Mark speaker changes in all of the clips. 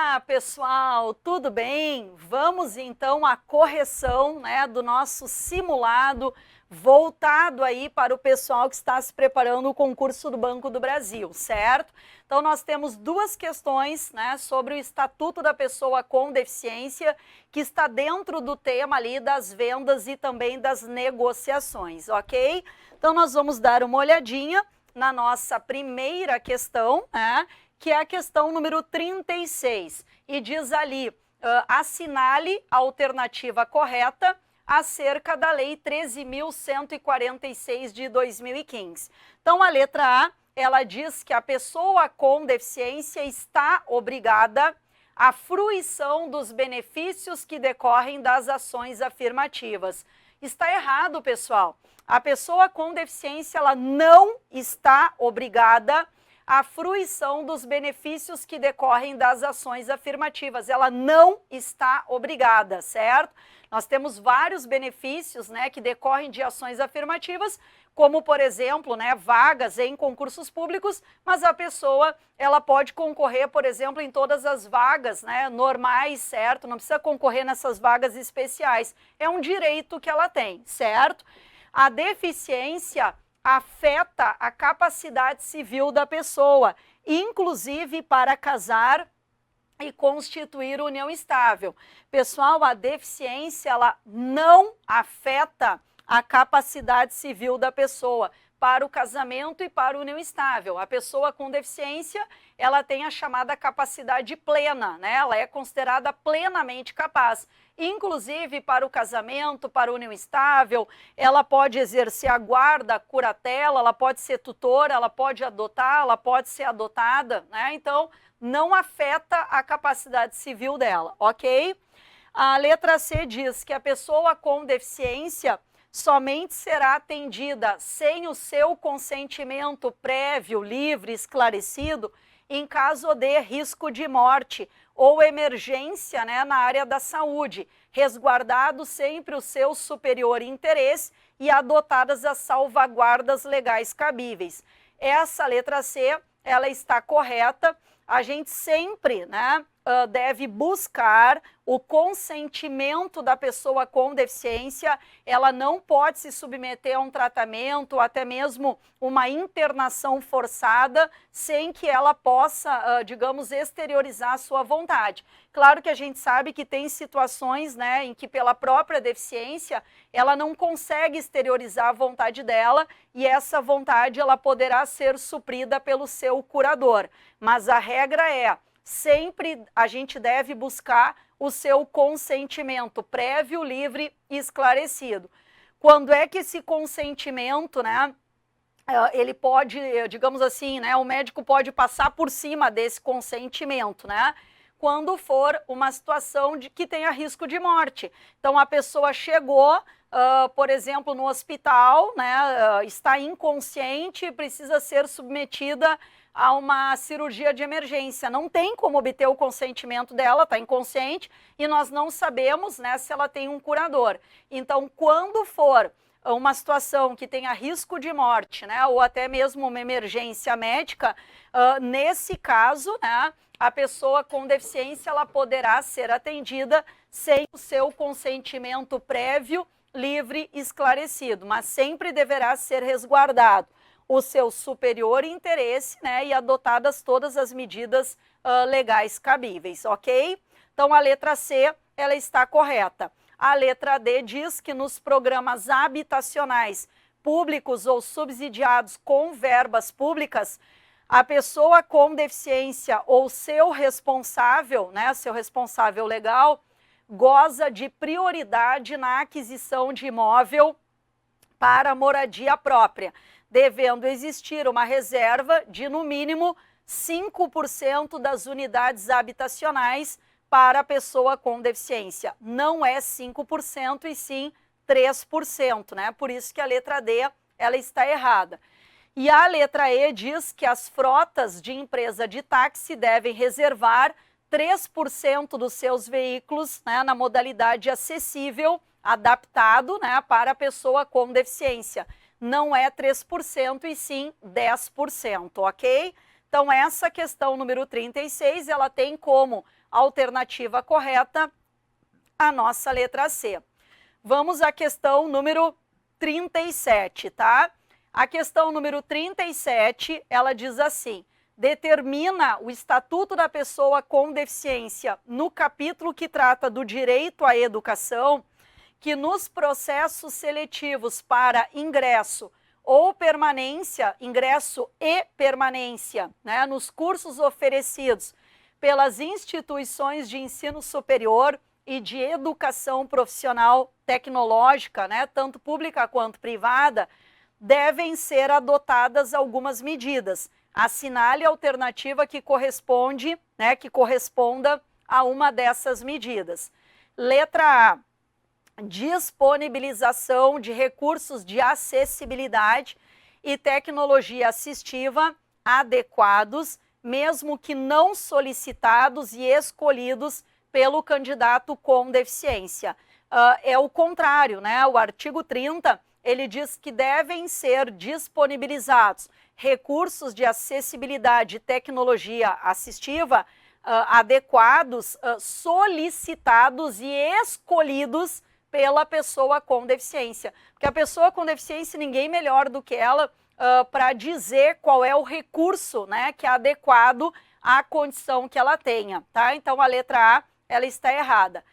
Speaker 1: Olá, pessoal, tudo bem? Vamos então à correção, né, do nosso simulado voltado aí para o pessoal que está se preparando o concurso do Banco do Brasil, certo? Então nós temos duas questões, né, sobre o Estatuto da Pessoa com Deficiência, que está dentro do tema ali das vendas e também das negociações, ok? Então nós vamos dar uma olhadinha na nossa primeira questão, né, que é a questão número 36, e diz ali, assinale a alternativa correta acerca da Lei 13.146 de 2015. Então, a letra A, ela diz que a pessoa com deficiência está obrigada à fruição dos benefícios que decorrem das ações afirmativas. Está errado, pessoal. A pessoa com deficiência, ela não está obrigada à fruição dos benefícios que decorrem das ações afirmativas. Ela não está obrigada, certo? Nós temos vários benefícios, né, que decorrem de ações afirmativas, como, por exemplo, né, vagas em concursos públicos, mas a pessoa, ela pode concorrer, por exemplo, em todas as vagas, né, normais, certo? Não precisa concorrer nessas vagas especiais. É um direito que ela tem, certo? A deficiência afeta a capacidade civil da pessoa, inclusive para casar e constituir união estável. Pessoal, a deficiência, ela não afeta a capacidade civil da pessoa para o casamento e para a união estável. A pessoa com deficiência, ela tem a chamada capacidade plena, né? Ela é considerada plenamente capaz. Inclusive para o casamento, para a união estável, ela pode exercer a guarda, a curatela, ela pode ser tutora, ela pode adotar, ela pode ser adotada, né? Então, não afeta a capacidade civil dela, ok? A letra C diz que a pessoa com deficiência somente será atendida sem o seu consentimento prévio, livre, esclarecido, em caso de risco de morte ou emergência, né, na área da saúde, resguardado sempre o seu superior interesse e adotadas as salvaguardas legais cabíveis. Essa letra C, ela está correta. A gente sempre, né, deve buscar o consentimento da pessoa com deficiência. Ela não pode se submeter a um tratamento, até mesmo uma internação forçada, sem que ela possa, digamos, exteriorizar a sua vontade. Claro que a gente sabe que tem situações, né, em que pela própria deficiência, ela não consegue exteriorizar a vontade dela e essa vontade ela poderá ser suprida pelo seu curador. Mas a regra é, sempre a gente deve buscar o seu consentimento prévio, livre e esclarecido. Quando é que esse consentimento, né, ele pode, digamos assim, né, o médico pode passar por cima desse consentimento, né? Quando for uma situação de que tenha risco de morte. Então, a pessoa chegou, por exemplo, no hospital, né, está inconsciente, precisa ser submetida a uma cirurgia de emergência. Não tem como obter o consentimento dela, está inconsciente, e nós não sabemos, né, se ela tem um curador. Então, quando for uma situação que tenha risco de morte, né, ou até mesmo uma emergência médica, nesse caso, né, a pessoa com deficiência ela poderá ser atendida sem o seu consentimento prévio, livre e esclarecido, mas sempre deverá ser resguardado o seu superior interesse, né, e adotadas todas as medidas legais cabíveis, ok? Então, a letra C, ela está correta. A letra D diz que nos programas habitacionais públicos ou subsidiados com verbas públicas, a pessoa com deficiência ou seu responsável, né, seu responsável legal, goza de prioridade na aquisição de imóvel para moradia própria, devendo existir uma reserva de, no mínimo, 5% das unidades habitacionais para a pessoa com deficiência. Não é 5% e sim 3%, né? Por isso que a letra D, ela está errada. E a letra E diz que as frotas de empresa de táxi devem reservar 3% dos seus veículos, né, na modalidade acessível, adaptado, né, para a pessoa com deficiência. Não é 3% e sim 10%, ok? Então, essa questão número 36, ela tem como alternativa correta, a nossa letra C. Vamos à questão número 37, tá? A questão número 37, ela diz assim: determina o Estatuto da Pessoa com Deficiência, no capítulo que trata do direito à educação, que nos processos seletivos para ingresso ou permanência, ingresso e permanência, né, nos cursos oferecidos pelas instituições de ensino superior e de educação profissional tecnológica, né, tanto pública quanto privada, devem ser adotadas algumas medidas. Assinale a alternativa que corresponde, né, que corresponda a uma dessas medidas. Letra A: disponibilização de recursos de acessibilidade e tecnologia assistiva adequados, mesmo que não solicitados e escolhidos pelo candidato com deficiência. É o contrário, né? O artigo 30, ele diz que devem ser disponibilizados recursos de acessibilidade e tecnologia assistiva adequados, solicitados e escolhidos pela pessoa com deficiência. Porque a pessoa com deficiência, ninguém melhor do que ela para dizer qual é o recurso, né, que é adequado à condição que ela tenha, tá? Então a letra A, ela está errada.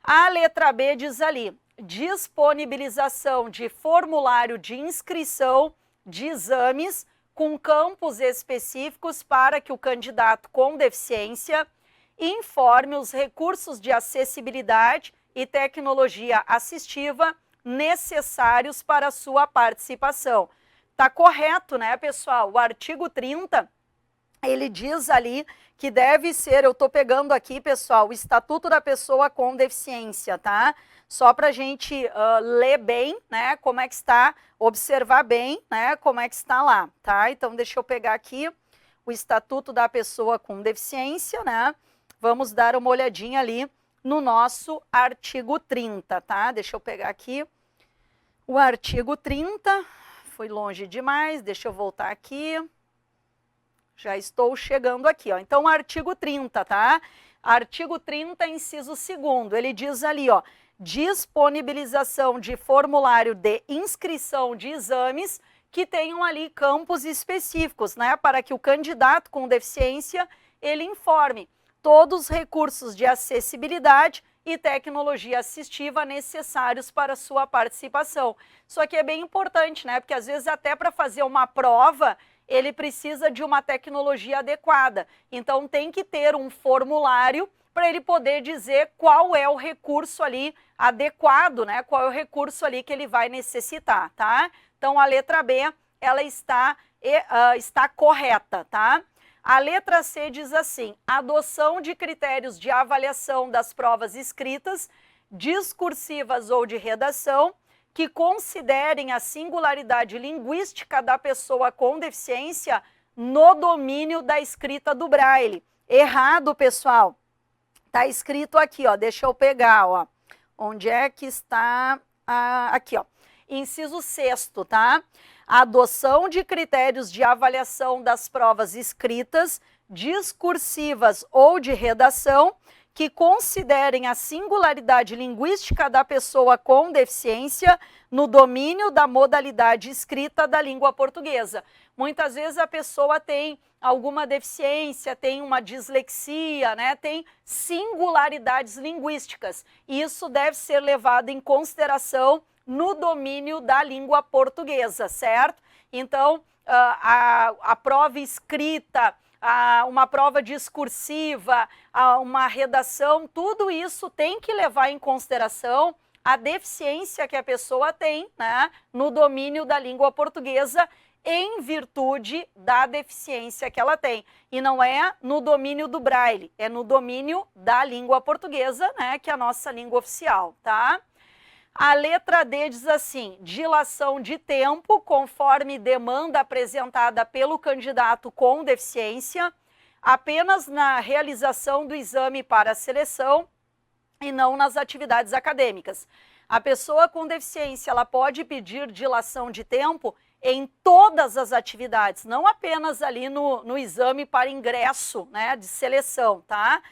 Speaker 1: A letra B diz ali: disponibilização de formulário de inscrição de exames com campos específicos para que o candidato com deficiência informe os recursos de acessibilidade e tecnologia assistiva necessários para a sua participação. Tá correto, né, pessoal? O artigo 30, ele diz ali que deve ser, eu tô pegando aqui, pessoal, o Estatuto da Pessoa com Deficiência, tá? Só para a gente ler bem, né, como é que está, observar bem, né, como é que está lá, tá? Então, deixa eu pegar aqui o Estatuto da Pessoa com Deficiência, né? Vamos dar uma olhadinha ali no nosso artigo 30, tá? Deixa eu pegar aqui o artigo 30, foi longe demais, deixa eu voltar aqui. Já estou chegando aqui, ó. Então, o artigo 30, tá? Artigo 30, inciso 2º, ele diz ali, ó: disponibilização de formulário de inscrição de exames que tenham ali campos específicos, né? Para que o candidato com deficiência, ele informe todos os recursos de acessibilidade e tecnologia assistiva necessários para sua participação. Isso aqui é bem importante, né? Porque às vezes até para fazer uma prova, ele precisa de uma tecnologia adequada. Então tem que ter um formulário para ele poder dizer qual é o recurso ali adequado, né? Qual é o recurso ali que ele vai necessitar, tá? Então a letra B, ela está correta, tá? A letra C diz assim: adoção de critérios de avaliação das provas escritas, discursivas ou de redação, que considerem a singularidade linguística da pessoa com deficiência no domínio da escrita do Braille. Errado, pessoal. Tá escrito aqui, ó, deixa eu pegar, ó. Onde é que está? Aqui, ó. Inciso 6º, tá? A adoção de critérios de avaliação das provas escritas, discursivas ou de redação, que considerem a singularidade linguística da pessoa com deficiência no domínio da modalidade escrita da língua portuguesa. Muitas vezes a pessoa tem alguma deficiência, tem uma dislexia, né? Tem singularidades linguísticas. E isso deve ser levado em consideração no domínio da língua portuguesa, certo? Então, a prova escrita, uma prova discursiva, uma redação, tudo isso tem que levar em consideração a deficiência que a pessoa tem, né, no domínio da língua portuguesa, em virtude da deficiência que ela tem. E não é no domínio do Braille, é no domínio da língua portuguesa, né, que é a nossa língua oficial, tá? A letra D diz assim: dilação de tempo conforme demanda apresentada pelo candidato com deficiência, apenas na realização do exame para a seleção e não nas atividades acadêmicas. A pessoa com deficiência, ela pode pedir dilação de tempo em todas as atividades, não apenas ali no exame para ingresso, né, de seleção, tá?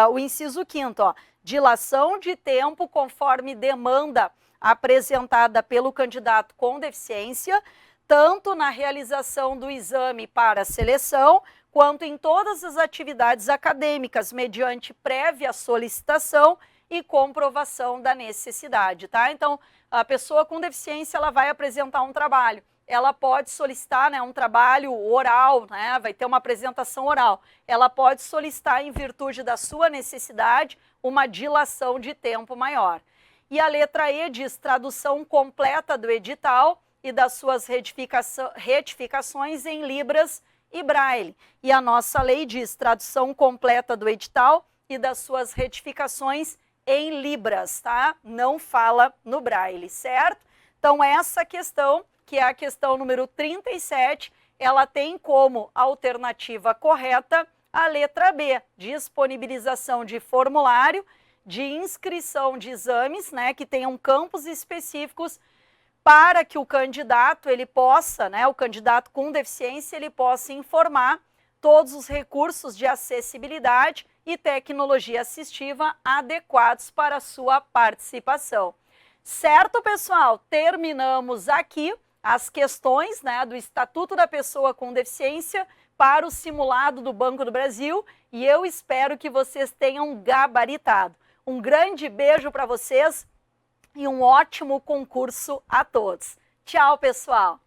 Speaker 1: O inciso 5º, ó, dilação de tempo conforme demanda apresentada pelo candidato com deficiência, tanto na realização do exame para seleção, quanto em todas as atividades acadêmicas, mediante prévia solicitação e comprovação da necessidade, tá? Então, a pessoa com deficiência, ela vai apresentar um trabalho, ela pode solicitar, né, um trabalho oral, né, vai ter uma apresentação oral, ela pode solicitar, em virtude da sua necessidade, uma dilação de tempo maior. E a letra E diz tradução completa do edital e das suas retificações em Libras e Braille. E a nossa lei diz tradução completa do edital e das suas retificações em Libras, tá? Não fala no Braille, certo? Então, essa questão, que é a questão número 37, ela tem como alternativa correta a letra B, disponibilização de formulário de inscrição de exames, né, que tenham campos específicos para que o candidato, ele possa, né, o candidato com deficiência, ele possa informar todos os recursos de acessibilidade e tecnologia assistiva adequados para a sua participação. Certo, pessoal? Terminamos aqui as questões, né, do Estatuto da Pessoa com Deficiência para o simulado do Banco do Brasil e eu espero que vocês tenham gabaritado. Um grande beijo para vocês e um ótimo concurso a todos. Tchau, pessoal!